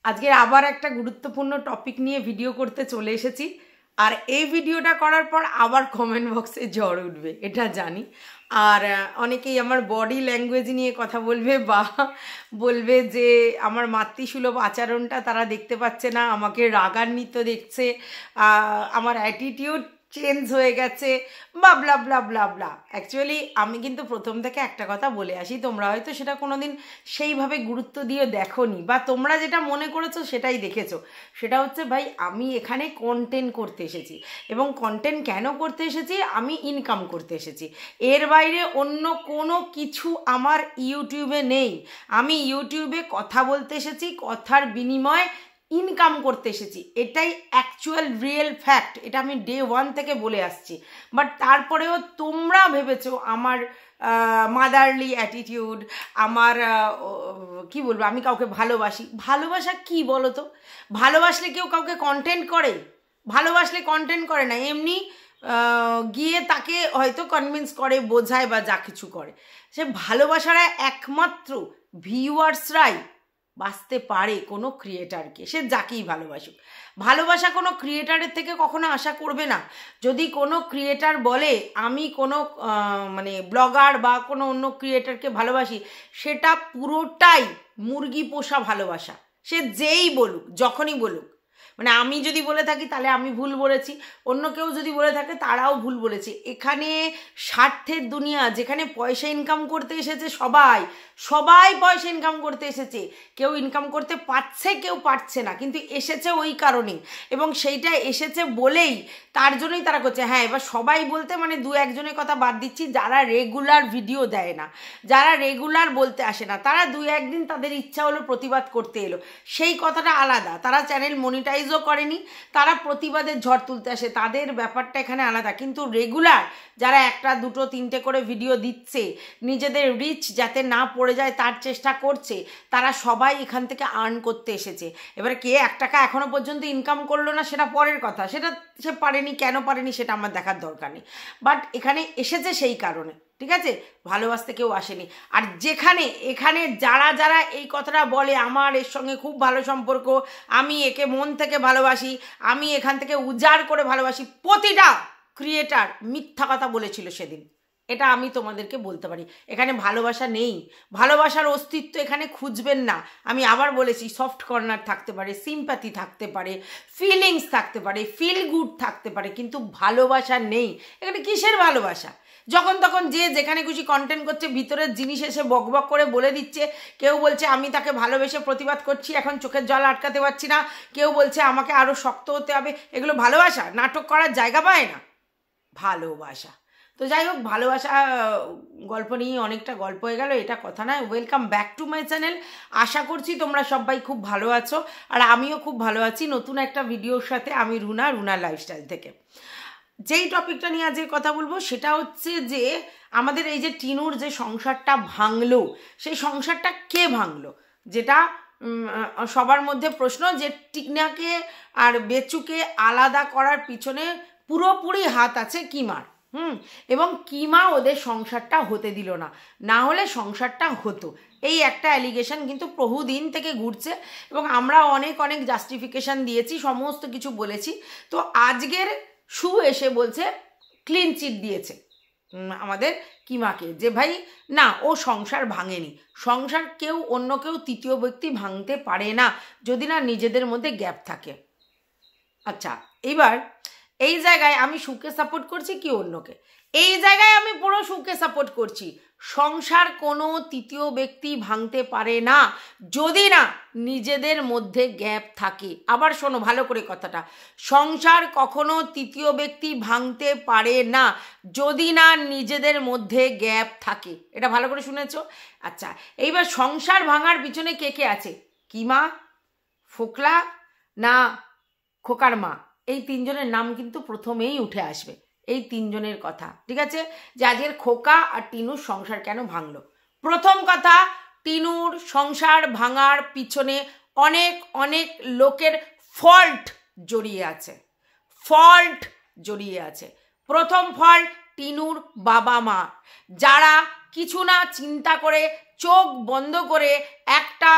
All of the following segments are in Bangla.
আজকের আবার একটা গুরুত্বপূর্ণ টপিক নিয়ে ভিডিও করতে চলে এসেছি। আর এই ভিডিওটা করার পর আবার কমেন্ট বক্সে ঝড় উঠবে, এটা জানি। আর অনেকেই আমার বডি ল্যাঙ্গুয়েজ নিয়ে কথা বলবে বা বলবে যে আমার মাতৃসুলভ আচরণটা তারা দেখতে পাচ্ছে না, আমাকে রাগান্বিত দেখছে, আমার অ্যাটিটিউড চেঞ্জ হয়ে গেছে বা ব্লা ব্লা ব্লা ব্লা। অ্যাকচুয়ালি আমি কিন্তু প্রথম থেকে একটা কথা বলে আসি, তোমরা হয়তো সেটা কোনোদিন সেইভাবে গুরুত্ব দিয়ে দেখোনি বা তোমরা যেটা মনে করেছো সেটাই দেখেছো। সেটা হচ্ছে ভাই, আমি এখানে কন্টেন্ট করতে এসেছি এবং কন্টেন্ট কেন করতে এসেছি? আমি ইনকাম করতে এসেছি। এর বাইরে অন্য কোনো কিছু আমার ইউটিউবে নেই। আমি ইউটিউবে কথা বলতে এসেছি, কথার বিনিময়ে ইনকাম করতে এসেছি। এটাই অ্যাকচুয়াল রিয়েল ফ্যাক্ট, এটা আমি ডে 1 থেকে বলে আসছি। বাট তারপরেও তোমরা ভেবেছো আমার মাদারলি অ্যাটিটিউড, আমার কি বলবো, আমি কাউকে ভালোবাসি। ভালোবাসা কি বলো তো? ভালোবাসলে কেউ কাউকে কন্টেন্ট করে? ভালোবাসলে কন্টেন্ট করে না, এমনি গিয়ে তাকে হয়তো কনভিন্স করে, বোঝায় বা যা কিছু করে। সে ভালোবাসারা একমাত্র ভিউয়ার্সরাই বাঁচতে পারে কোনো ক্রিয়েটারকে, সে যাকেই ভালোবাসুক। ভালোবাসা কোনো ক্রিয়েটারের থেকে কখনো আশা করবে না। যদি কোনো ক্রিয়েটার বলে আমি কোনো মানে ব্লগার বা কোনো অন্য ক্রিয়েটারকে ভালোবাসি, সেটা পুরোটাই মুরগি পোষা ভালোবাসা। সে যেই বলুক, যখনই বলুক, মানে আমি যদি বলে থাকি তাহলে আমি ভুল বলেছি, অন্য কেউ যদি বলে থাকে তারাও ভুল বলেছে। এখানে স্বার্থের দুনিয়া, যেখানে পয়সা ইনকাম করতে এসেছে সবাই, সবাই পয়সা ইনকাম করতে এসেছে। কেউ ইনকাম করতে পারছে, কেউ পারছে না, কিন্তু এসেছে ওই কারণেই, এবং সেইটা এসেছে বলেই তার জন্যই তারা করছে। হ্যাঁ, এবার সবাই বলতে মানে 2-1 জনের কথা বাদ দিচ্ছি, যারা রেগুলার ভিডিও দেয় না, যারা রেগুলার বলতে আসে না, তারা 2-1 দিন তাদের ইচ্ছা হলো প্রতিবাদ করতে এলো, সেই কথাটা আলাদা। তারা চ্যানেল মনিটাইজও করেনি, তারা প্রতিবাদের ঝড় তুলতে আসে, তাদের ব্যাপারটা এখানে আলাদা। কিন্তু রেগুলার যারা 1টা 2টো 3টে করে ভিডিও দিচ্ছে, নিজেদের রিচ যাতে না পড়ে যায় তার চেষ্টা করছে, তারা সবাই এখান থেকে আর্ন করতে এসেছে। এবারে কে 1 টাকা এখনো পর্যন্ত ইনকাম করলো না সেটা পরের কথা, সেটা সে পারেনি, কেন পারেনি সেটা আমার দেখার দরকার নেই। বাট এখানে এসেছে সেই কারণে, ঠিক আছে? ভালোবাসতে কেউ আসেনি। আর এখানে যারা যারা এই কথাটা বলে আমার এর সঙ্গে খুব ভালো সম্পর্ক, আমি একে মন থেকে ভালোবাসি, আমি এখান থেকে উজাড় করে ভালোবাসি, প্রতিটা ক্রিয়েটার মিথ্যা কথা বলেছিল সেদিন। এটা আমি তোমাদেরকে বলতে পারি। এখানে ভালোবাসা নেই, ভালোবাসার অস্তিত্ব এখানে খুঁজবেন না। আমি আবার বলেছি, সফট কর্নার থাকতে পারে, সিম্প্যাথি থাকতে পারে, ফিলিংস থাকতে পারে, ফিল গুড থাকতে পারে, কিন্তু ভালোবাসা নেই এখানে। কিসের ভালোবাসা? যখন তখন যে যেখানে খুশি কন্টেন্ট করছে, ভিতরের জিনিস এসে বকবক করে বলে দিচ্ছে। কেউ বলছে আমি তাকে ভালোবেসে প্রতিবাদ করছি, এখন চোখের জল আটকাতে পারছি না। কেউ বলছে আমাকে আরও শক্ত হতে হবে। এগুলো ভালোবাসা? নাটক করার জায়গা পায় না ভালোবাসা। তো যাই হোক, ভালোবাসা গল্প নিয়ে অনেকটা গল্প হয়ে গেল, এটা কথা নয়। Welcome back to my channel. আশা করছি তোমরা সবাই খুব ভালো আছো, আর আমিও খুব ভালো আছি। নতুন একটা ভিডিওর সাথে আমি রুনা লাইফস্টাইল থেকে। যেই টপিকটা নিয়ে আজকে কথা বলবো সেটা হচ্ছে যে আমাদের এই যে টিনুর যে সংসারটা ভাঙলো, সেই সংসারটা কে ভাঙলো, যেটা সবার মধ্যে প্রশ্ন। যে টিনাকে আর বেচুকে আলাদা করার পিছনে পুরোপুরি হাত আছে কিমার। এবং কিমা ওদের সংসারটা হতে দিল না, না হলে সংসারটা হতো। এই একটা অ্যালিগেশন কিন্তু বহুদিন থেকে ঘুরছে এবং আমরা অনেক অনেক জাস্টিফিকেশন দিয়েছি, সমস্ত কিছু বলেছি। তো আজকের শু এসে বলছে, ক্লিন চিট দিয়েছে আমাদের কিমাকে, যে ভাই না, ও সংসার ভাঙেনি। সংসার কেউ অন্য কেউ তৃতীয় ব্যক্তি ভাঙতে পারে না যদি না নিজেদের মধ্যে গ্যাপ থাকে। আচ্ছা, এবার এই জায়গায় আমি সুকে সাপোর্ট করছি কি অন্যকে? এই জায়গায় আমি পুরো সুকে সাপোর্ট করছি। সংসার কোনো তৃতীয় ব্যক্তি ভাঙতে পারে না যদি না নিজেদের মধ্যে গ্যাপ থাকে। আবার শোনো ভালো করে কথাটা, সংসার কখনো তৃতীয় ব্যক্তি ভাঙতে পারে না যদি না নিজেদের মধ্যে গ্যাপ থাকে। এটা ভালো করে শুনেছো? আচ্ছা, এইবার সংসার ভাঙার পিছনে কে কে আছে? কিমা, ফোকলা না খোকার মা, এই 3জনের নাম কিন্তু প্রথমেই উঠে আসবে। এই 3জনের কথা, ঠিক আছে? যে আজকের খোকা আর টিনুর সংসার কেন ভাঙলো। প্রথম কথা, টিনুর সংসার ভাঙার পিছনে অনেক অনেক লোকের ফল্ট জড়িয়ে আছে, ফল্ট জড়িয়ে আছে। প্রথম ফল্ট টিনুর বাবা মা, যারা কিছু না চিন্তা করে চোখ বন্ধ করে একটা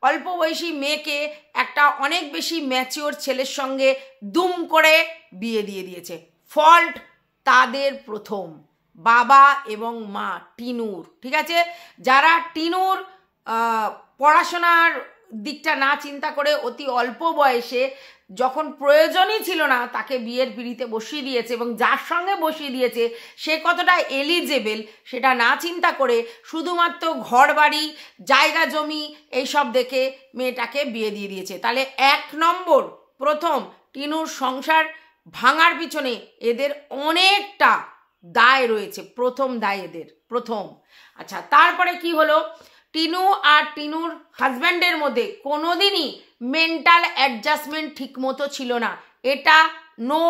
অল্প বয়সী মেয়েকে একটা অনেক বেশি ম্যাচিওর ছেলের সঙ্গে দুম করে বিয়ে দিয়ে দিয়েছে। ফল্ট তাদের প্রথম, বাবা এবং মা টিনুর। ঠিক আছে, যারা টিনুর পড়াশোনার দিকটা না চিন্তা করে অতি অল্প বয়সে যখন প্রয়োজনই ছিল না তাকে বিয়ের পিঁড়িতে বসিয়ে দিয়েছে, এবং যার সঙ্গে বসিয়ে দিয়েছে সে কতটা এলিজেবেল সেটা না চিন্তা করে শুধুমাত্র ঘর বাড়ি জায়গা জমি এইসব দেখে মেয়েটাকে বিয়ে দিয়ে দিয়েছে। তাহলে 1 নম্বর প্রথম টিনুর সংসার ভাঙার পিছনে এদের অনেকটা দায় রয়েছে, প্রথম দায় এদের প্রথম। আচ্ছা, তারপরে কি হলো, টিনু আর টিনুর হাজব্যান্ডের মধ্যে কোনোদিনই মেন্টাল অ্যাডজাস্টমেন্ট ঠিক মতো ছিল না, এটা নো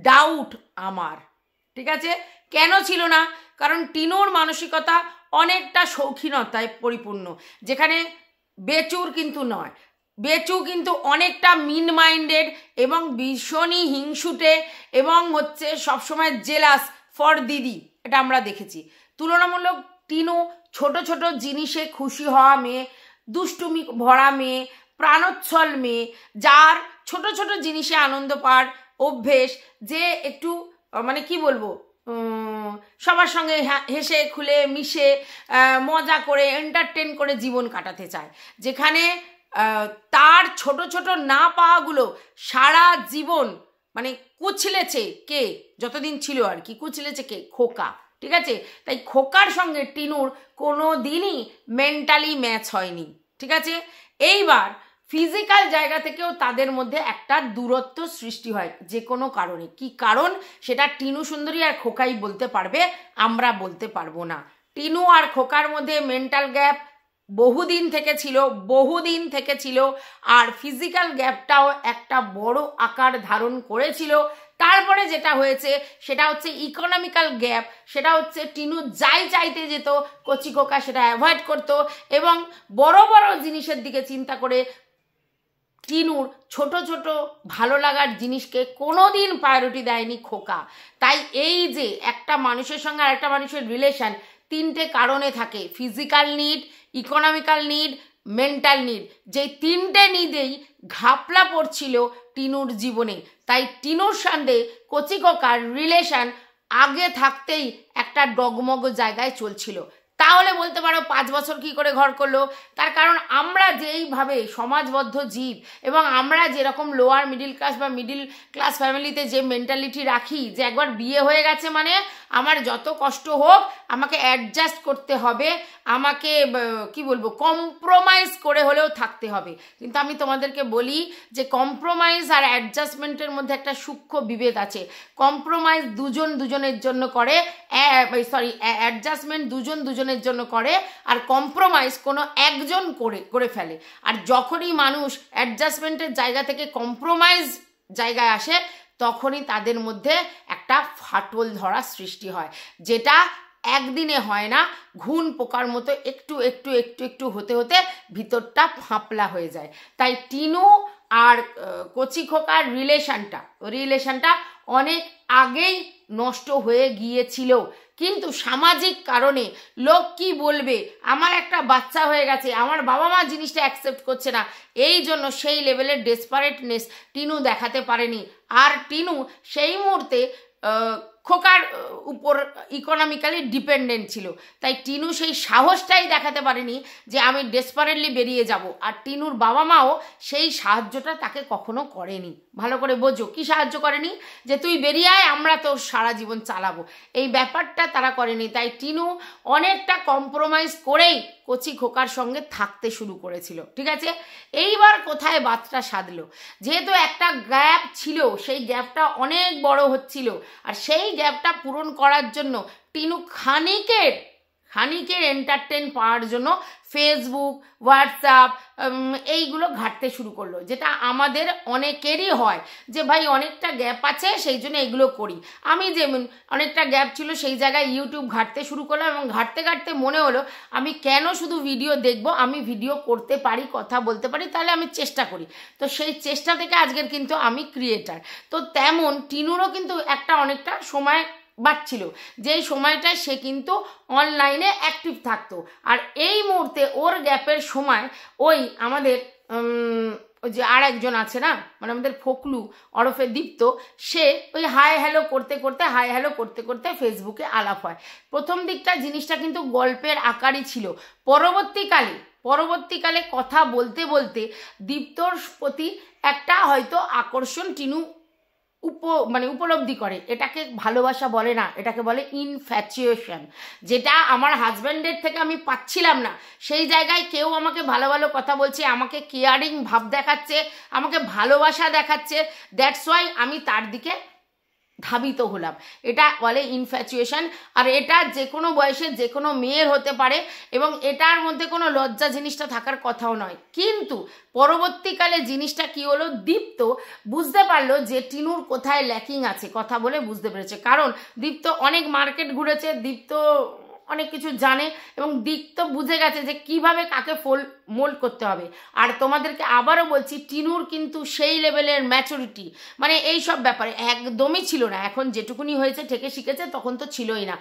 ডাউট আমার। ঠিক আছে, কেন ছিল না? কারণ টিনুর মানসিকতা অনেকটা শৌখিনতায় পরিপূর্ণ, যেখানে বেচুর কিন্তু নয়। বেচু কিন্তু অনেকটা মিন মাইন্ডেড এবং ভীষণই হিংসুটে এবং হচ্ছে সবসময় জেলাস ফর দিদি, এটা আমরা দেখেছি। তুলনামূলক টিনু ছোট ছোট জিনিসে খুশি হওয়া মেয়ে, দুষ্টুমি ভরা মেয়ে, প্রাণোচ্ছল মেয়ে, যার ছোট ছোট জিনিসে আনন্দ পাওয়ার অভ্যেস, যে একটু মানে কি বলবো, সবার সঙ্গে হেসে খুলে মিশে মজা করে এন্টারটেন করে জীবন কাটাতে চায়, যেখানে তার ছোট ছোট না পাওয়াগুলো সারা জীবন মানে কুচলেছে কে, যতদিন ছিল আর কি, কুচলেছে কে, খোকা। ঠিক আছে, তাই খোকার সঙ্গে টিনুর কোনো দিনই মেন্টালি ম্যাচ হয়নি। ঠিক আছে, এইবার ফিজিক্যাল জায়গা থেকেও তাদের মধ্যে একটা দূরত্ব সৃষ্টি হয় যে কোনো কারণে। কি কারণ সেটা টিনু সুন্দরী আর খোকাই বলতে পারবে, আমরা বলতে পারবো না। টিনু আর খোকার মধ্যে মেন্টাল গ্যাপ বহুদিন থেকে ছিল, আর ফিজিক্যাল গ্যাপটাও একটা বড় আকার ধারণ করেছিল। তারপরে যেটা হয়েছে সেটা হচ্ছে ইকোনমিক্যাল গ্যাপ, সেটা হচ্ছে টিনু যাই চাইতে যেত কচি খোকা সেটা অ্যাভয়েড করতো, এবং বড় বড় জিনিসের দিকে চিন্তা করে টিনুর ছোট ছোট ভালো লাগার জিনিসকে কোনোদিন প্রায়োরিটি দেয়নি খোকা। তাই এই যে একটা মানুষের সঙ্গে আর একটা মানুষের রিলেশন 3টে কারণে থাকে, physical need, economical need, mental need. যে 3টে নিডেই ঘাপলা পড়ছিল টিনুর জীবনে। তাই টিনুর সঙ্গে কচি খোকার রিলেশন আগে থাকতেই একটা ডগমগ জায়গায় চলছিল। তাহলে বলতে পারো 5 বছর কি করে ঘর করলো? তার কারণ আমরা যেইভাবে সমাজবদ্ধ জীব এবং আমরা যেরকম লোয়ার মিডিল ক্লাস বা মিডিল ক্লাস ফ্যামিলিতে যে মেন্টালিটি রাখি যে একবার বিয়ে হয়ে গেছে মানে আমার যত কষ্ট হোক আমাকে অ্যাডজাস্ট করতে হবে, আমাকে কি বলবো কম্প্রোমাইজ করে হলেও থাকতে হবে। কিন্তু আমি তোমাদেরকে বলি যে কম্প্রোমাইজ আর অ্যাডজাস্টমেন্টের মধ্যে একটা সূক্ষ্ম বিভেদ আছে। কম্প্রোমাইজ দুজনের জন্য করে, অ্যাডজাস্টমেন্ট দুজনের জন্য করে, আর কম্প্রোমাইজ কোনো একজন করে ফেলে। আর যখনই মানুষ অ্যাডজাস্টমেন্টের জায়গা থেকে কম্প্রোমাইজ জায়গায় আসে তখনই তাদের মধ্যে একটা ফাটল ধরা সৃষ্টি হয়, যেটা একদিনে হয় না, ঘুণ পোকার মতো একটু একটু একটু একটু হতে হতে ভিতরটা ফাঁপলা হয়ে যায়। তাই টিনু আর কচি খোকার রিলেশনটা অনেক আগেই নষ্ট হয়ে গিয়েছিল, কিন্তু সামাজিক কারণে লোক কি বলবে, আমার একটা বাচ্চা হয়ে গেছে, আমার বাবা মা জিনিসটা অ্যাকসেপ্ট করছে না, এই জন্য সেই লেভেলের ডেসপারেটনেস টিনু দেখাতে পারেনি। আর টিনু সেই মুহূর্তে খোকার উপর ইকোনমিক্যালি ডিপেন্ডেন্ট ছিল, তাই টিনু সেই সাহসটাই দেখাতে পারেনি যে আমি ডেসপারেটলি বেরিয়ে যাব। আর টিনুর বাবা মাও সেই সাহায্যটা তাকে কখনো করেনি। ভালো করে বোঝো কি সাহায্য করেনি, যে তুই বেরিয়ে আয় আমরা তো সারা জীবন চালাবো, এই ব্যাপারটা তারা করেনি। তাই টিনু অনেকটা কম্প্রোমাইজ করেই কচি খোকার সঙ্গে থাকতে শুরু করেছিল। ঠিক আছে, এইবার কোথায় বাতটা সাধলো, যেহেতু একটা গ্যাপ ছিল সেই গ্যাপটা অনেক বড় হচ্ছিল, আর সেই গ্যাপটা পূরণ করার জন্য টিনু খানিকের এন্টারটেন পাওয়ার জন্য ফেসবুক, হোয়াটসঅ্যাপ এইগুলো ঘাঁটতে শুরু করলো, যেটা আমাদের অনেকেরই হয় যে ভাই অনেকটা গ্যাপ আছে সেই জন্য এগুলো করি। আমি যেমন অনেকটা গ্যাপ ছিল সেই জায়গায় ইউটিউব ঘাঁটতে শুরু করলাম, এবং ঘাঁটতে ঘাঁটতে মনে হলো আমি কেন শুধু ভিডিও দেখবো, আমি ভিডিও করতে পারি, কথা বলতে পারি, তাহলে আমি চেষ্টা করি। তো সেই চেষ্টা থেকে আজকের কিন্তু আমি ক্রিয়েটার। তো তেমন টিনুরও কিন্তু অনেকটা সময় বাড়ছিল, যেই সময়টায় সে কিন্তু অনলাইনে অ্যাক্টিভ থাকতো। আর এই মুহূর্তে ওর গ্যাপের সময় ওই আমাদের যে আর একজন আছে না, মানে আমাদের ফকলু ওরফে দীপ্ত, সে ওই হাই হ্যালো করতে করতে ফেসবুকে আলাপ হয়। প্রথম দিকটা জিনিসটা কিন্তু গল্পের আকারই ছিল। পরবর্তীকালে কথা বলতে বলতে দীপ্তর প্রতি একটা হয়তো আকর্ষণ টিনু উপলব্ধি করে। এটাকে ভালোবাসা বলে না, এটাকে বলে ইনফ্যাচুয়েশন। যেটা আমার হাজব্যান্ডের থেকে আমি পাচ্ছিলাম না, সেই জায়গায় কেউ আমাকে ভালো ভালো কথা বলছে, আমাকে কেয়ারিং ভাব দেখাচ্ছে, আমাকে ভালোবাসা দেখাচ্ছে, দ্যাটস ওয়াই আমি তার দিকে ধাবিত হলাম। এটা বলে ইনফ্যাচুয়েশন। আর এটা যে কোনো বয়সে যে কোনো মেয়ের হতে পারে, এবং এটার মধ্যে কোনো লজ্জা জিনিসটা থাকার কথাও নয়। কিন্তু পরবর্তীকালে জিনিসটা কি হলো, দীপ্ত বুঝতে পারলো যে টিনুর কোথায় ল্যাকিং আছে, কথা বলে বুঝতে পেরেছে। কারণ দীপ্ত অনেক মার্কেট ঘুরেছে, দীপ্ত অনেক কিছু জানে, এবং দীপ্ত বুঝে গেছে যে কিভাবে কাকে মোল্ড করতে হবে। আর তোমাদেরকে আবারও বলছি, টিনুর কিন্তু সেই লেভেলের ম্যাচুরিটি মানে এই সব ব্যাপারে একদমই ছিল না। এখন যেটুকুনি হয়েছে ঠেকে শিখেছে, তখন তো ছিলই না।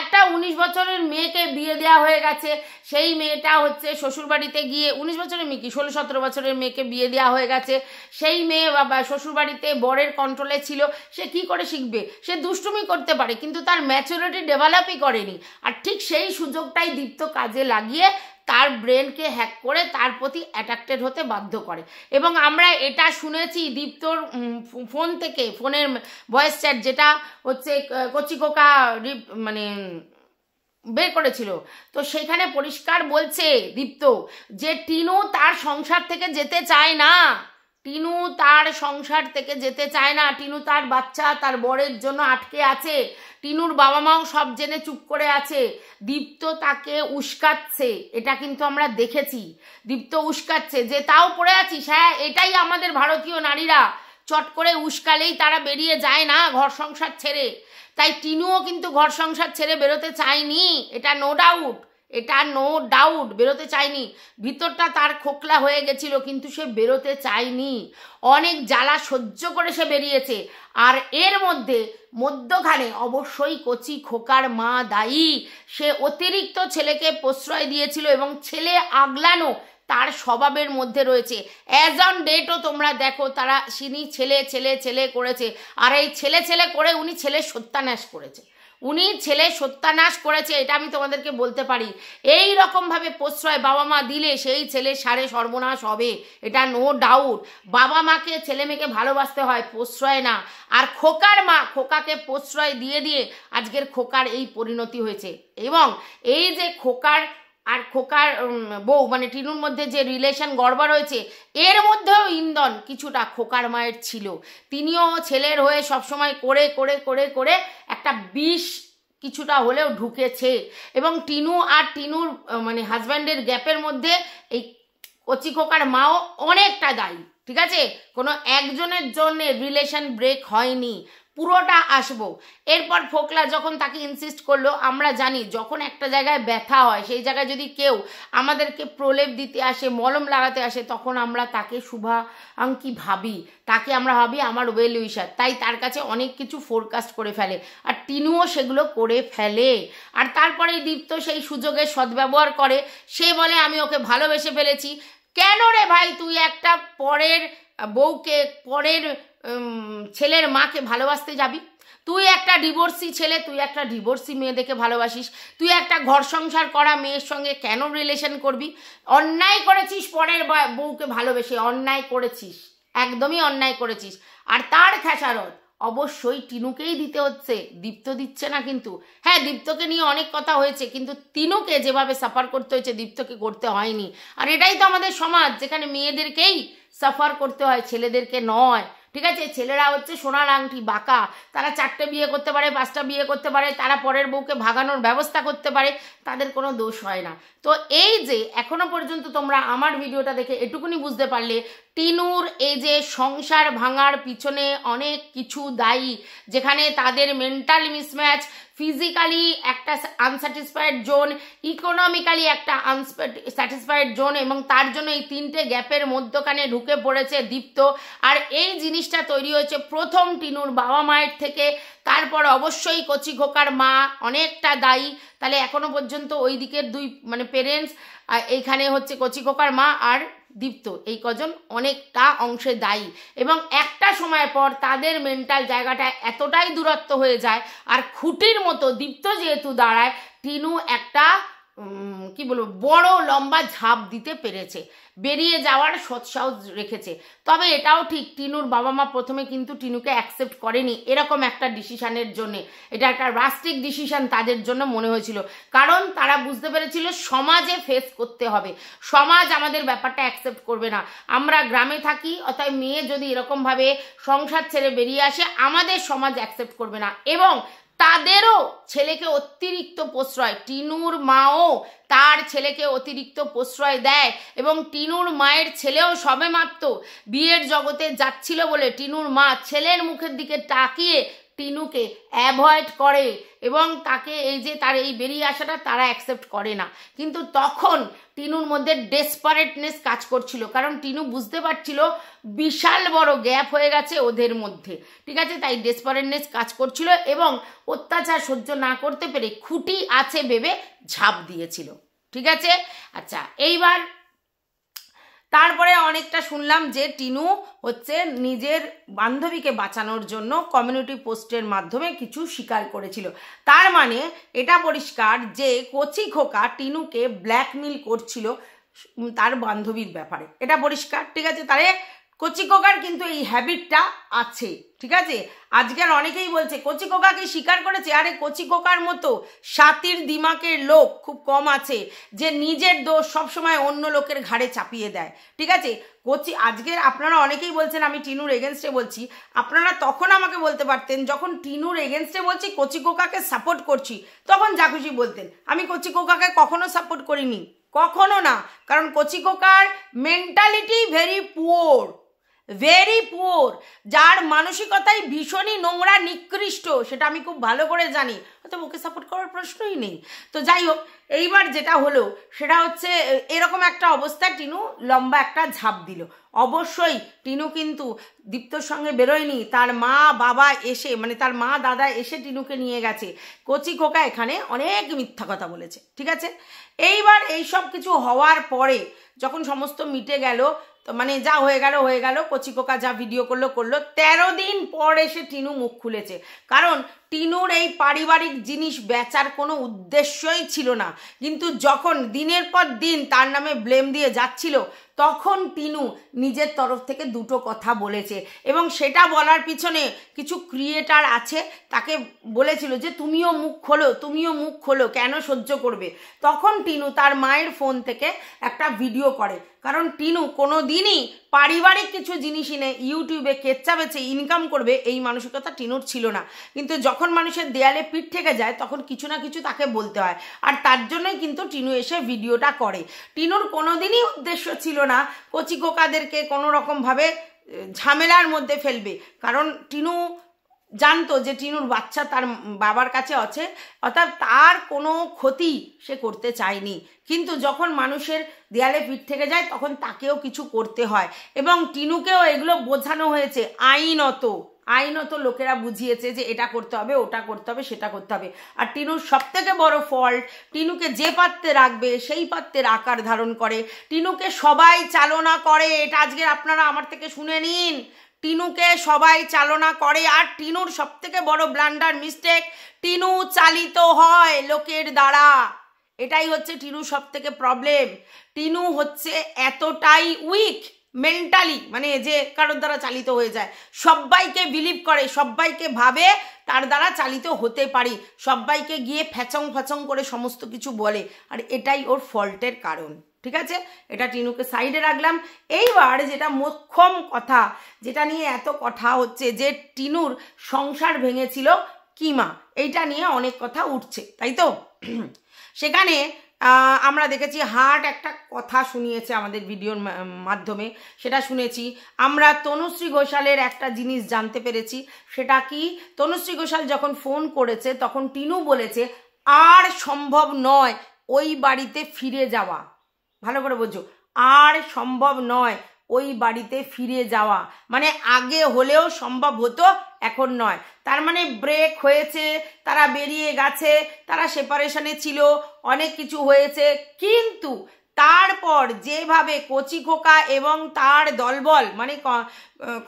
একটা 19 বছরের মেয়েকে বিয়ে দেওয়া হয়ে গেছে, সেই মেয়েটা হচ্ছে শ্বশুরবাড়িতে গিয়ে 19 বছরের মেয়ে কি 16-17 বছরের মেয়েকে বিয়ে দেওয়া হয়ে গেছে, সেই মেয়ে বাবা শ্বশুরবাড়িতে বরের কন্ট্রোলে ছিল, সে কি করে শিখবে? সে দুষ্টুমি করতে পারে, কিন্তু তার ম্যাচুরিটি ডেভেলপই করেনি। আর ঠিক সেই সুযোগটাই দীপ্ত কাজে লাগিয়ে তার ব্রেনকে হ্যাক করে তার প্রতি অ্যাট্রাক্টেড হতে বাধ্য করে। এবং আমরা এটা শুনেছি দীপ্তর ফোন থেকে, ফোনের ভয়েস চ্যাট যেটা হচ্ছে কচিকোকা মানে বের করেছিল, তো সেখানে পরিষ্কার বলছে দীপ্ত যে টিনু তার সংসার থেকে যেতে চায় না, টিনু তার সংসার থেকে যেতে চায় না, টিনু তার বাচ্চা তার বরের জন্য আটকে আছে, টিনুর বাবা মাও সব জেনে চুপ করে আছে, দীপ্ত তাকে উস্কাচ্ছে। এটা কিন্তু আমরা দেখেছি, দীপ্ত উস্কাচ্ছে যে তাও পড়ে আছিস। হ্যাঁ, এটাই আমাদের ভারতীয় নারীরা, চট করে উস্কালেই তারা বেরিয়ে যায় না ঘর সংসার ছেড়ে। তাই টিনুও কিন্তু ঘর সংসার ছেড়ে বেরোতে চায়নি, এটা নো ডাউট বেরোতে চায়নি। ভিতরটা তার খোকলা হয়ে গেছিল, কিন্তু সে বেরোতে চায়নি। অনেক জ্বালা সহ্য করে সে বেরিয়েছে। আর এর মধ্যখানে অবশ্যই কচি খোকার মা দায়ী। সে অতিরিক্ত ছেলেকে প্রশ্রয় দিয়েছিল, এবং ছেলে আগলানো তার স্বভাবের মধ্যে রয়েছে। অ্যাজ অন ডেটও তোমরা দেখো, তারা ছেলে ছেলে ছেলে করেছে। আর এই ছেলে ছেলে করে উনি ছেলের সত্যানাশ করেছে, এটা আমি তোমাদেরকে বলতে পারি। এই রকমভাবে প্রশ্রয় বাবা মা দিলে সেই ছেলের সারে সর্বনাশ হবে, এটা নো ডাউট। বাবা মাকে ছেলে মেয়েকে ভালোবাসতে হয়, প্রশ্রয় না। আর খোকার মা খোকাকে প্রশ্রয় দিয়ে দিয়ে আজকের খোকার এই পরিণতি হয়েছে। এবং এই যে খোকার আর খোকার বউ মানে টিনুর মধ্যে যে রিলেশন গড়বড় হয়েছে, এর মধ্যেও ইন্ধন কিছুটা খোকার মায়ের ছিল। তিনিও ছেলের হয়ে সবসময় করে করে করে করে একটা বিষ কিছুটা হলেও ঢুকেছে। এবং টিনু আর টিনুর মানে হাজব্যান্ডের গ্যাপের মধ্যে এই কচি খোকার মাও অনেকটা দায়ী। ঠিক আছে, কোনো একজনের জন্য রিলেশন ব্রেক হয়নি, পুরোটা আসবো। এরপর ফোকলা যখন তাকে ইনসিস্ট করলো, আমরা জানি যখন একটা জায়গায় ব্যথা হয় সেই জায়গায় যদি কেউ আমাদেরকে প্রলেপ দিতে আসে, মলম লাগাতে আসে, তখন আমরা তাকে শুভাঙ্কি ভাবি, তাকে আমরা ভাবি আমার ওয়েল উইশার। তাই তার কাছে অনেক কিছু ফোরকাস্ট করে ফেলে, আর টিনুও সেগুলো করে ফেলে। আর তারপরে দীপ্ত সেই সুযোগের সদ্ব্যবহার করে, সে বলে আমি ওকে ভালোবেসে ফেলেছি। কেন রে ভাই, তুই একটা পরের বউকে, পরের ছেলের মাকে ভালোবাসতে যাবি? তুই একটা ডিভোর্সি ছেলে, তুই একটা ডিভোর্সি মেয়ে দেখে ভালোবাসিস, তুই একটা ঘর সংসার করা মেয়ের সঙ্গে কেন রিলেশন করবি? অন্যায় করেছিস, পরের বউকে ভালোবেসে অন্যায় করেছিস, একদমই অন্যায় করেছিস। আর তার খেসারত অবশ্যই টিনুকেই দিতে হচ্ছে, দীপ্ত দিচ্ছে না কিন্তু। হ্যাঁ, দীপ্তকে নিয়ে অনেক কথা হয়েছে, কিন্তু টিনুকে যেভাবে সাফার করতে হয়েছে দীপ্তকে করতে হয়নি। আর এটাই তো আমাদের সমাজ, যেখানে মেয়েদেরকেই সাফার করতে হয়, ছেলেদেরকে নয়। ঠিক আছে, ছেলেরা হচ্ছে সোনার আংটি বাঁকা, তারা 4টে বিয়ে করতে পারে, 5টা বিয়ে করতে পারে, তারা পরের বউকে ভাগানোর ব্যবস্থা করতে পারে, তাদের কোনো দোষ হয় না। তো এই যে এখনো পর্যন্ত তোমরা আমার ভিডিওটা দেখে এটুকুনি বুঝতে পারলে, টিনুর এই যে সংসার ভাঙার পিছনে অনেক কিছু দায়ী, যেখানে তাদের মেন্টাল মিসম্যাচ, ফিজিক্যালি একটা আনস্যাটিসফাইড জোন, ইকোনমিক্যালি একটা আনস্যাটিসফাইড জোন, এবং তার জন্য এই 3টে গ্যাপের মধ্যখানে ঢুকে পড়েছে দীপ্ত। আর এই জিনিসটা তৈরি হয়েছে প্রথম টিনুর বাবা মায়ের থেকে, তারপর অবশ্যই কচি খোকার মা অনেকটা দায়ী। তাহলে এখনো পর্যন্ত ওই দিকের দুই মানে পেরেন্টস, এইখানে হচ্ছে কচি খোকার মা আর দীপ্ত, এই কজন অনেকটা অংশে দায়ী। এবং একটা সময় পর তাদের মেন্টাল জায়গাটা এতটাই দূরত্ব হয়ে যায়, আর খুঁটির মতো দীপ্ত যেহেতু দাঁড়ায়, টিনু একটা কি বলবো বড় লম্বা ঝাঁপ দিতে পেরেছে, বেরিয়ে যাওয়ার সৎসাহস রেখেছে। তবে এটাও ঠিক, টিনুর বাবা মা প্রথমে কিন্তু টিনুকে অ্যাকসেপ্ট করেনি এরকম একটা ডিসিশনের জন্য। এটা একটা রাস্টিক ডিসিশন তাদের জন্য মনে হয়েছিল, কারণ তারা বুঝতে পেরেছিল সমাজে ফেস করতে হবে, সমাজ আমাদের ব্যাপারটা অ্যাকসেপ্ট করবে না। আমরা গ্রামে থাকি, অতএব মেয়ে যদি এরকমভাবে সংসার ছেড়ে বেরিয়ে আসে আমাদের সমাজ অ্যাকসেপ্ট করবে না। এবং তাদেরও ছেলেকে অতিরিক্ত প্রশ্রয়, টিনুর মাও তার ছেলেকে অতিরিক্ত প্রশ্রয় দেয়, এবং টিনুর মায়ের ছেলেও সবেমাত্র বিয়ের জগতে যাচ্ছিল বলে টিনুর মা ছেলের মুখের দিকে তাকিয়ে টিনুকে অ্যাভয়েড করে, এবং তাকে এই যে তার এই বেরিয়ে আসাটা তারা অ্যাকসেপ্ট করে না। কিন্তু তখন টিনুর মধ্যে ডেসপারেটনেস কাজ করছিল, কারণ টিনু বুঝতে পারছিল বিশাল বড় গ্যাপ হয়ে গেছে ওদের মধ্যে, ঠিক আছে? তাই ডেসপারেটনেস কাজ করছিল, এবং অত্যাচার সহ্য না করতে পেরে খুঁটি আছে ভেবে ঝাঁপ দিয়েছিল, ঠিক আছে? আচ্ছা, এইবার তারপরে অনেকটা শুনলাম যে টিনু হচ্ছে নিজের বান্ধবীকে বাঁচানোর জন্য কমিউনিটি পোস্টের মাধ্যমে কিছু স্বীকার করেছিল। তার মানে এটা পরিষ্কার যে কচি খোকা টিনুকে ব্ল্যাকমেল করছিল তার বান্ধবীর ব্যাপারে, এটা পরিষ্কার, ঠিক আছে? তাহলে কচি খোকার কিন্তু এই হ্যাবিটটা আছে, ঠিক আছে? আজকের অনেকেই বলছে কচি খোকাকে স্বীকার করেছে। আরে কচি খোকার মতো সাতির দিমাকের লোক খুব কম আছে যে নিজের দোষ সবসময় অন্য লোকের ঘাড়ে চাপিয়ে দেয়, ঠিক আছে? আজকের আপনারা অনেকেই বলছেন আমি টিনুর এগেনস্টে বলছি, আপনারা তখন আমাকে বলতে পারতেন যখন টিনুর এগেনস্টে বলছি কচি খোকাকে সাপোর্ট করছি, তখন যা খুশি বলতেন। আমি কচি খোকাকে কখনো সাপোর্ট করিনি, কখনো না, কারণ কচি খোকার মেন্টালিটি ভেরি পুওর, যার মানসিকতাই ভীষণই নোংরা নিকৃষ্ট, সেটা আমি খুব ভালো করে জানি, তো ওকে সাপোর্ট করার প্রশ্নই নেই। তো যাই হোক, এইবার যেটা হলো সেটা হচ্ছে এরকম একটা অবস্থায় টিনু লম্বা একটা ঝাঁপ দিল। অবশ্যই টিনু কিন্তু দীপ্তর সঙ্গে বেরোয়নি, তার মা বাবা এসে মানে তার মা দাদা এসে টিনুকে নিয়ে গেছে। কচি খোকা এখানে অনেক মিথ্যা কথা বলেছে, ঠিক আছে? এইবার এইসব কিছু হওয়ার পরে যখন সমস্ত মিটে গেল, তো মানে যা হয়ে গেল, কচি খোকা যা ভিডিও করলো 13 দিন পর এসে টিনু মুখ খুলেছে, কারণ টিনুর এই পারিবারিক জিনিস বেচার কোনো উদ্দেশ্যই ছিল না। কিন্তু যখন দিনের পর দিন তার নামে ব্লেম দিয়ে যাচ্ছিল, তখন টিনু নিজের তরফ থেকে দুটো কথা বলেছে, এবং সেটা বলার পিছনে কিছু ক্রিয়েটার আছে তাকে বলেছিল যে তুমিও মুখ খোলো, কেন সহ্য করবে? তখন টিনু তার মায়ের ফোন থেকে একটা ভিডিও করে, কারণ টিনু কোনো দিনই পারিবারিক কিছু জিনিস এনে ইউটিউবে কেচ্চা বেচে ইনকাম করবে এই মানসিকতা টিনুর ছিল না। কিন্তু যখন মানুষের দেয়ালে পিঠ থেকে যায় তখন কিছু না কিছু তাকে বলতে হয়, আর তার জন্যই কিন্তু টিনু এসে ভিডিওটা করে। টিনুর কোনোদিনই উদ্দেশ্য ছিল না কচি খোকাদেরকে কোনো রকমভাবে ঝামেলার মধ্যে ফেলবে, কারণ টিনু জানতো যে টিনুর বাচ্চা তার বাবার কাছে আছে, অর্থাৎ তার কোনো ক্ষতি সে করতে চায়নি। কিন্তু যখন মানুষের দেয়ালে পিঠ থেকে যায় তখন তাকেও কিছু করতে হয়, এবং টিনুকেও এগুলো বোঝানো হয়েছে আইনত লোকেরা বুঝিয়েছে যে এটা করতে হবে, ওটা করতে হবে, সেটা করতে হবে। আর টিনুর সবথেকে বড় ফল্ট, টিনুকে যে পাত্রে রাখবে সেই পাত্রের আকার ধারণ করে, টিনুকে সবাই চালনা করে। এটা আজকে আপনারা আমার থেকে শুনে নিন, টিনুকে সবাই চালনা করে। আর টিনুর সবথেকে বড় ব্লান্ডার মিস্টেক, টিনু চালিত হয় লোকের দ্বারা, এটাই হচ্ছে টিনুর সবথেকে প্রবলেম। টিনু হচ্ছে এতটাই উইক মেন্টালি, মানে যে কারোর দ্বারা চালিত হয়ে যায়, সবাইকে বিলিভ করে, সবাইকে ভাবে তার দ্বারা চালিত হতে পারি, সবাইকে গিয়ে ফ্যাচং করে সমস্ত কিছু বলে, আর এটাই ওর ফল্টের কারণ, ঠিক আছে? এটা টিনুকে সাইডে রাখলাম। এইবার যেটা মোক্ষম কথা, যেটা নিয়ে এত কথা হচ্ছে, যে টিনুর সংসার ভেঙেছিল কিমা, এইটা নিয়ে অনেক কথা উঠছে, তাই তো? সেখানে আমরা দেখেছি হার্ট একটা কথা শুনিয়েছে আমাদের ভিডিওর মাধ্যমে, সেটা শুনেছি। আমরা তনুশ্রী ঘোষালের একটা জিনিস জানতে পেরেছি, সেটা কি, তনুশ্রী ঘোষাল যখন ফোন করেছে তখন টিনু বলেছে আর সম্ভব নয় ওই বাড়িতে ফিরে যাওয়া। ভালো করে বোঝো, আর সম্ভব নয় ওই বাড়িতে ফিরে যাওয়া, মানে আগে হলেও সম্ভব হতো, এখন নয়। তার মানে ব্রেক হয়েছে, তারা বেরিয়ে গেছে, তারা সেপারেশনে ছিল, অনেক কিছু হয়েছে, কিন্তু তারপর যেভাবে কচি খোকা এবং তার দলবল মানে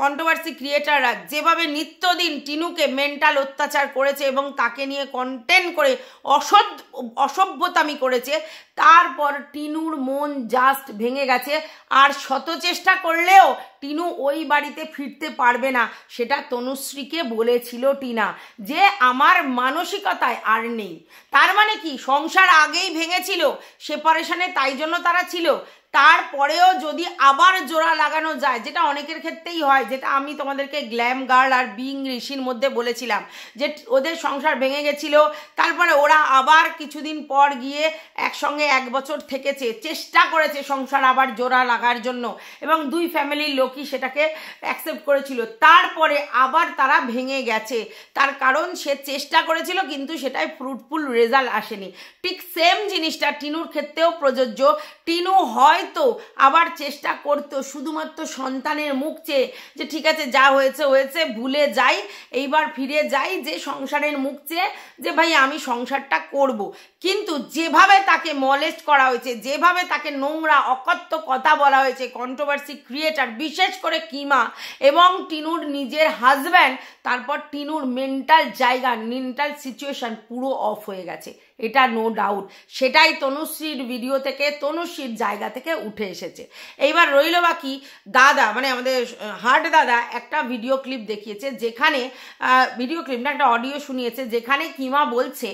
কন্ট্রোভার্সি ক্রিয়েটাররা যেভাবে নিত্যদিন টিনুকে মেন্টাল অত্যাচার করেছে এবং তাকে নিয়ে কন্টেন্ট করে অসভ্যতামি করেছে, তারপর টিনুর মন জাস্ট ভেঙে গেছে। আর শত চেষ্টা করলেও টিনু ওই বাড়িতে ফিরতে পারবে না, সেটা তনুশ্রীকে বলেছিল টিনা, যে আমার মানসিকতায় আর নেই। তার মানে কি, সংসার আগেই ভেঙেছিল, সেপারেশনে তাই জন্য তারা ছিল, তারপরেও যদি আবার জোড়া লাগানো যায়, যেটা অনেকের ক্ষেত্রেই হয়, যেটা আমি তোমাদেরকে গ্ল্যাম গার্ল আর বিং ঋষির মধ্যে বলেছিলাম, যে ওদের সংসার ভেঙে গেছিল, তারপরে ওরা আবার কিছুদিন পর গিয়ে একসঙ্গে 1 বছর থেকেছে, চেষ্টা করেছে সংসার আবার জোড়া লাগার জন্য, এবং 2 ফ্যামিলির লোকই সেটাকে অ্যাকসেপ্ট করেছিল, তারপরে আবার তারা ভেঙে গেছে। তার কারণ সে চেষ্টা করেছিল কিন্তু সেটাই ফ্রুটফুল রেজাল্ট আসেনি। ঠিক সেম জিনিসটা টিনুর ক্ষেত্রেও প্রযোজ্য। টিনু হয়তো আবার চেষ্টা করতো শুধুমাত্র সন্তানের মুখ চেয়ে, যে ঠিক আছে যা হয়েছে হয়েছে, ভুলে যাই, এইবার ফিরে যাই, যে সংসারের মুখ চেয়ে, যে ভাই আমি সংসারটা করব। কিন্তু যেভাবে তাকে মলেস্ট করা হয়েছে, যেভাবে তাকে নোংরা অকথ্য কথা বলা হয়েছে কন্ট্রোভার্সি ক্রিয়েটার, বিশেষ করে কিমা এবং টিনুর নিজের হাজব্যান্ড, তারপর টিনুর মেন্টাল জায়গা, মেন্টাল সিচুয়েশন পুরো অফ হয়ে গেছে, এটা নো ডাউট। সেটাই তনুশ্রীর ভিডিও থেকে, তনুশ্রীর জায়গা থেকে উঠে এসেছে। এইবার রইল বাকি দাদা, মানে আমাদের হার্ট দাদা একটা ভিডিও ক্লিপ দেখিয়েছে, যেখানে ভিডিও ক্লিপ না, একটা অডিও শুনিয়েছে, যেখানে কিমা বলছে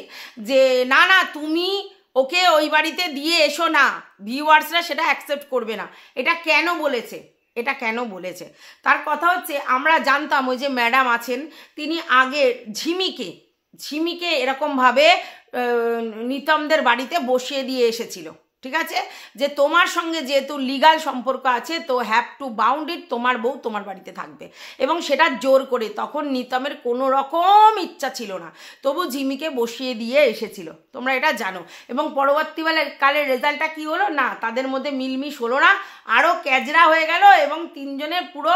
যে না না তুমি ওকে ওই বাড়িতে দিয়ে এসো না, ভিউয়ার্সরা সেটা অ্যাকসেপ্ট করবে না। এটা কেন বলেছে, এটা কেন বলেছে, তার কথা হচ্ছে, আমরা জানতাম ওই যে ম্যাডাম আছেন, তিনি আগে ঝিমিকে এরকমভাবে নিতমদের বাড়িতে বসিয়ে দিয়ে এসেছিল, ঠিক আছে, যে তোমার সঙ্গে যেহেতু লিগাল সম্পর্ক আছে তো হ্যাভ টু বাউন্ড ইট, তোমার বউ তোমার বাড়িতে থাকবে, এবং সেটা জোর করে। তখন নিতমের কোনো রকম ইচ্ছা ছিল না, তবু ঝিমিকে বসিয়ে দিয়ে এসেছিল, তোমরা এটা জানো। এবং পরবর্তীকালের রেজাল্টটা কি হলো, না তাদের মধ্যে মিলমিশ হলো না, আরও ক্যাজরা হয়ে গেল, এবং তিনজনের পুরো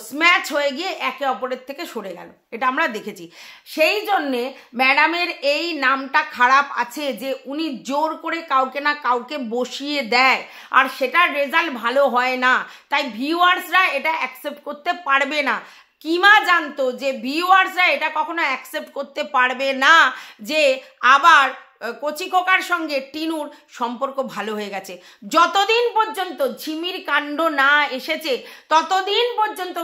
স্ম্যাচ হয়ে গিয়ে একে অপরের থেকে সরে গেল, এটা আমরা দেখেছি। সেই জন্যে ম্যাডামের এই নামটা খারাপ আছে, যে উনি জোর করে কাউকে না কাউকে বসিয়ে দেয়, আর সেটার রেজাল্ট ভালো হয় না, তাই ভিউয়ার্সরা এটা অ্যাকসেপ্ট করতে পারবে না। কিমা জানতো যে ভিউয়ার্সরা এটা কখনো অ্যাকসেপ্ট করতে পারবে না, যে আবার কচি খোকার সঙ্গে টিনুর সম্পর্ক ভালো হয়ে গেছে। যতদিন পর্যন্ত ঝিমির কাণ্ড না এসেছে ততদিন পর্যন্ত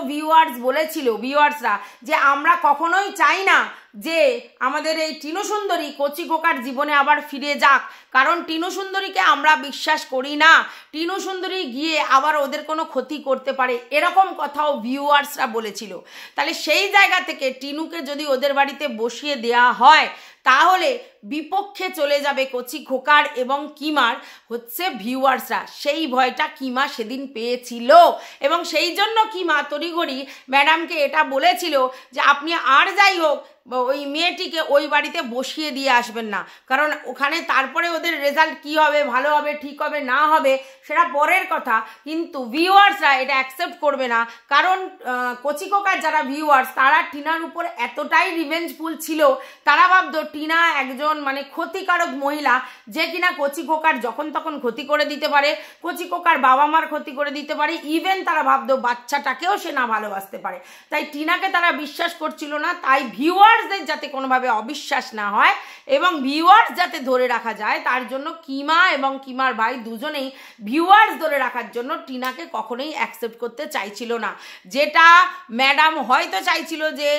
ভিউয়ার্সরা যে আমরা কখনোই চাই না যে আমাদের এই টিনু সুন্দরী কচি খোকার জীবনে আবার ফিরে যাক, কারণ টিনু সুন্দরীকে আমরা বিশ্বাস করি না, টিনু সুন্দরী গিয়ে আবার ওদের কোনো ক্ষতি করতে পারে, এরকম কথাও ভিউয়ার্সরা বলেছিল। তাহলে সেই জায়গা থেকে টিনুকে যদি ওদের বাড়িতে বসিয়ে দেয়া হয়, তাহলে বিপক্ষে চলে যাবে কচি খোকার এবং কিমার হচ্ছে ভিউয়ার্সরা। সেই ভয়টা কিমা সেদিন পেয়েছিল, এবং সেই জন্য কিমা তড়িঘড়ি ম্যাডামকে এটা বলেছিল যে আপনি আর যাই হোক ওই মেয়েটিকে ওই বাড়িতে বসিয়ে দিয়ে আসবেন না, কারণ ওখানে তারপরে ওদের রেজাল্ট কি হবে, ভালো হবে, ঠিক হবে, না হবে, সেটা পরের কথা, কিন্তু ভিউয়ার্সরা এটা অ্যাকসেপ্ট করবে না। কারণ কচি খোকার যারা ভিউয়ার্স, তারা টিনার উপর এতটাই রিভেঞ্জফুল ছিল, তারা ভাবতো টিনা একজন মানে ক্ষতিকারক মহিলা, যে কিনা কচি খোকার যখন তখন ক্ষতি করে দিতে পারে, কচি খোকার বাবা মার ক্ষতি করে দিতে পারে, ইভেন তারা ভাবতো বাচ্চাটাকেও সে না ভালোবাসতে পারে। তাই টিনাকে তারা বিশ্বাস করছিল না, তাই ভিউয়ার্সদের যাতে কোনোভাবে অবিশ্বাস না হয় এবং ভিউয়ার্স যাতে ধরে রাখা যায়, তার জন্য কিমা এবং কিমার ভাই দুজনেই ভিউয়ার্স ধরে রাখার জন্য টিনাকে কখনোই অ্যাকসেপ্ট করতে চাইছিল না। যেটা ম্যাডাম হয়তো চাইছিল যে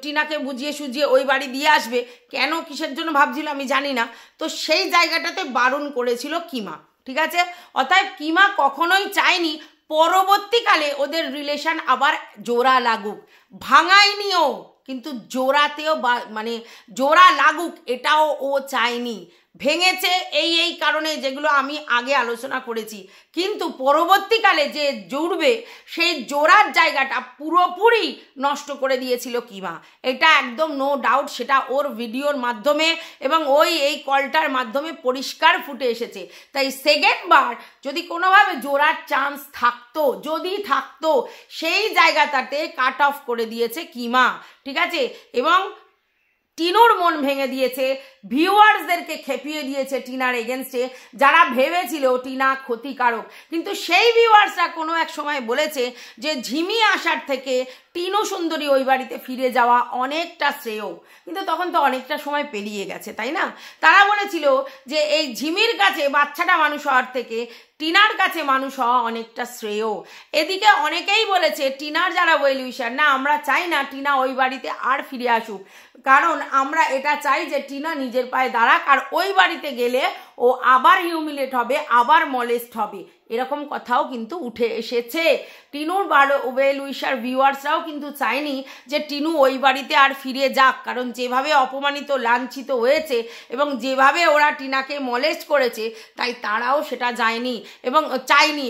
টিনাকে বুঝিয়ে সুঝিয়ে ওই বাড়ি দিয়ে আসবে, কেন কিসের জন্য ভাবছিল আমি জানি না, তো সেই জায়গাটাতে বারণ করেছিল কিমা, ঠিক আছে। অতএব কিমা কখনোই চায়নি পরবর্তীকালে ওদের রিলেশন আবার জোড়া লাগুক, ভাঙায়নিও, কিন্তু জোড়াতেও মানে জোড়া লাগুক এটাও ও চায়নি। ভেঙেছে এই কারণে, যেগুলো আমি আগে আলোচনা করেছি। কিন্তু পরবর্তীকালে যে জুড়বে সেই জোড়ার জায়গাটা পুরোপুরি নষ্ট করে দিয়েছিল কিমা, এটা একদম নো ডাউট। সেটা ওর ভিডিওর মাধ্যমে এবং এই কলটার মাধ্যমে পরিষ্কার ফুটে এসেছে। তাই সেকেন্ড বার যদি কোনোভাবে জোড়ার চান্স থাকতো, যদি থাকতো, সেই জায়গাটাতে কাট অফ করে দিয়েছে কিমা, ঠিক আছে। এবং টিনুর মন ভেঙে দিয়েছে, ভিউয়ার্সদেরকে খেপিয়ে দিয়েছে টিনার এগেনস্টে, যারা ভেবেছিল টিনা ক্ষতিকারক। কিন্তু সেই ভিউয়ার্সরা কোনো এক সময় বলেছে যে ঝিমি আসার থেকে টিনু সুন্দরী ওই বাড়িতে ফিরে যাওয়া অনেকটা শ্রেয়। কিন্তু তখন তো অনেকটা সময় পেরিয়ে গেছে, তাই না? তারা বলেছিল যে এই ঝিমির কাছে বাচ্চাটা মানুষ হওয়ার থেকে টিনার কাছে মানুষ হওয়া অনেকটা শ্রেয়। এদিকে অনেকেই বলেছে টিনার যারা ওয়েল উইশার, না আমরা চাই না টিনা ওই বাড়িতে আর ফিরে আসুক, কারণ আমরা এটা চাই যে টিনা নিজের পায়ে দাঁড়াক, আর ওই বাড়িতে গেলে ও আবার হিউমিলেট হবে, আবার মলেস্ট হবে, এরকম কথাও কিন্তু উঠে এসেছে। টিনুর ওয়েল উইশার ভিউয়ার্সরাও কিন্তু চায়নি যে টিনু ওই বাড়িতে আর ফিরে যাক, কারণ যেভাবে অপমানিত লাঞ্ছিত হয়েছে এবং যেভাবে ওরা টিনাকে মলেস্ট করেছে, তাই তারাও সেটা চায়নি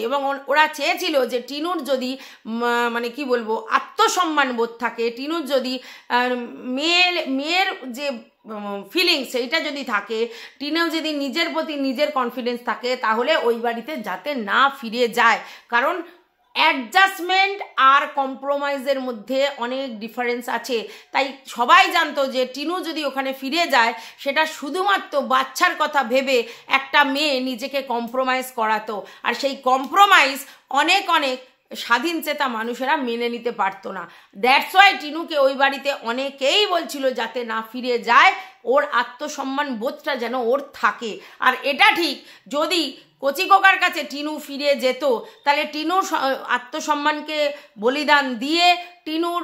এবং ওরা চেয়েছিল যে টিনুর যদি মানে কি বলবো আত্মসম্মান বোধ থাকে, টিনুর যদি মেয়ের যে ফিলিংস সেইটা যদি থাকে, টিনেও যদি নিজের প্রতি নিজের কনফিডেন্স থাকে, তাহলে ওই বাড়িতে যাতে না ফিরে যায়। কারণ অ্যাডজাস্টমেন্ট আর কম্প্রোমাইজের মধ্যে অনেক ডিফারেন্স আছে। তাই সবাই জানতো যে টিনু যদি ওখানে ফিরে যায়, সেটা শুধুমাত্র বাচ্চার কথা ভেবে একটা মেয়ে নিজেকে কম্প্রোমাইজ করাতো, আর সেই কম্প্রোমাইজ অনেক স্বাধীন চেতা মানুষেরা মেনে নিতে পারতো না। দ্যাটস ওয়াই টিনুকে ওই বাড়িতে অনেকেই বলছিল যাতে না ফিরে যায়, ওর আত্মসম্মান বোধটা যেন ওর থাকে। আর এটা ঠিক, যদি কচি কোকার কাছে টিনু ফিরে যেত, তাহলে টিনুর আত্মসম্মানকে বলিদান দিয়ে টিনুর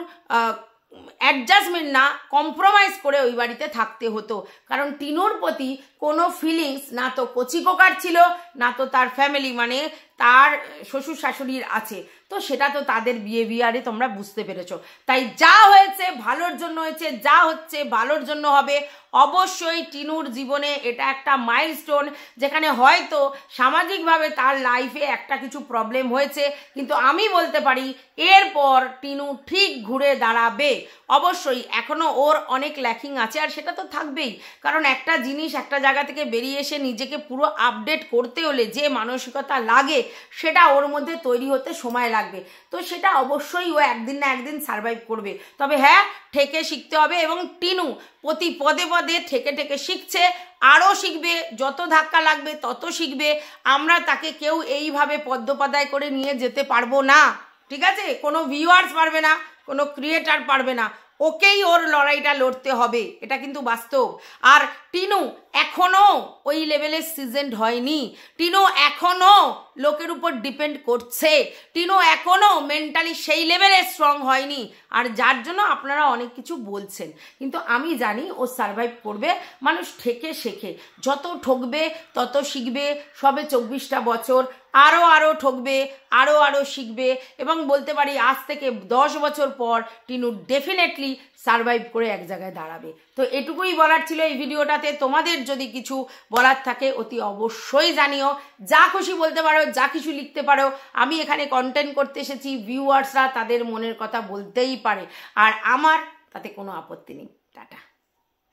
অ্যাডজাস্টমেন্ট না কম্প্রোমাইজ করে ওই বাড়িতে থাকতে হতো। কারণ টিনুর প্রতি কোনো ফিলিংস না তো কচি কোকার ছিল, না তো তার ফ্যামিলি মানে তার শ্বশুর শাশুড়ির আছে। তো সেটা তো তাদের বিহেভিয়ারে তোমরা বুঝতে পেরেছো। তাই যা হয়েছে ভালোর জন্য হয়েছে, যা হচ্ছে ভালোর জন্য হবে। অবশ্যই টিনুর জীবনে এটা একটা মাইলস্টোন, যেখানে হয়তো সামাজিকভাবে তার লাইফে একটা কিছু প্রবলেম হয়েছে, কিন্তু আমি বলতে পারি এরপর টিনু ঠিক ঘুরে দাঁড়াবে। অবশ্যই এখনো ওর অনেক ল্যাকিং আছে, আর সেটা তো থাকবেই, কারণ একটা জিনিস একটা জায়গা থেকে বেরিয়ে এসে নিজেকে পুরো আপডেট করতে হলে যে মানসিকতা লাগে, সেটা ওর মধ্যে তৈরি হতে সময় লাগবে। তো সেটা অবশ্যই ও একদিন না একদিন সারভাইভ করবে। তবে হ্যাঁ, ঠেকে শিখতে হবে, এবং টিনু প্রতি পদে পদে ঠেকে শিখছে, আরও শিখবে, যত ধাক্কা লাগবে তত শিখবে। আমরা তাকে কেউ এইভাবে পদ্মপাদায় করে নিয়ে যেতে পারবো না, ঠিক আছে? কোনো ভিউয়ার্স পারবে না, কোনো ক্রিয়েটার পারবে না, ওকেই ওর লড়াইটা লড়তে হবে, এটা কিন্তু বাস্তব। আর টিনু এখনো ওই লেভেলের সিজেন্ড হয়নি, টিনু এখনো লোকের উপর ডিপেন্ড করছে, টিনু এখনো মেন্টালি সেই লেভেলে স্ট্রং হয়নি। আর যার জন্য আপনারা অনেক কিছু বলছেন, কিন্তু আমি জানি ও সারভাইভ করবে। মানুষ ঠেকে শেখে, যত ঠকবে তত শিখবে। সবে 24টা বছর, আরও ঠকবে, আরও শিখবে, এবং বলতে পারি আজ থেকে 10 বছর পর টিনু ডেফিনেটলি সারভাইভ করে এক জায়গায় দাঁড়াবে। তো এটুকুই বলার ছিল এই ভিডিওটাতে। তোমাদের যদি কিছু বলার থাকে অতি অবশ্যই জানিও, যা খুশি বলতে পারো, যা কিছু লিখতে পারো। আমি এখানে কন্টেন্ট করতে এসেছি, ভিউয়ার্সরা তাদের মনের কথা বলতেই পারে, আর আমার তাতে কোনো আপত্তি নেই। টাটা।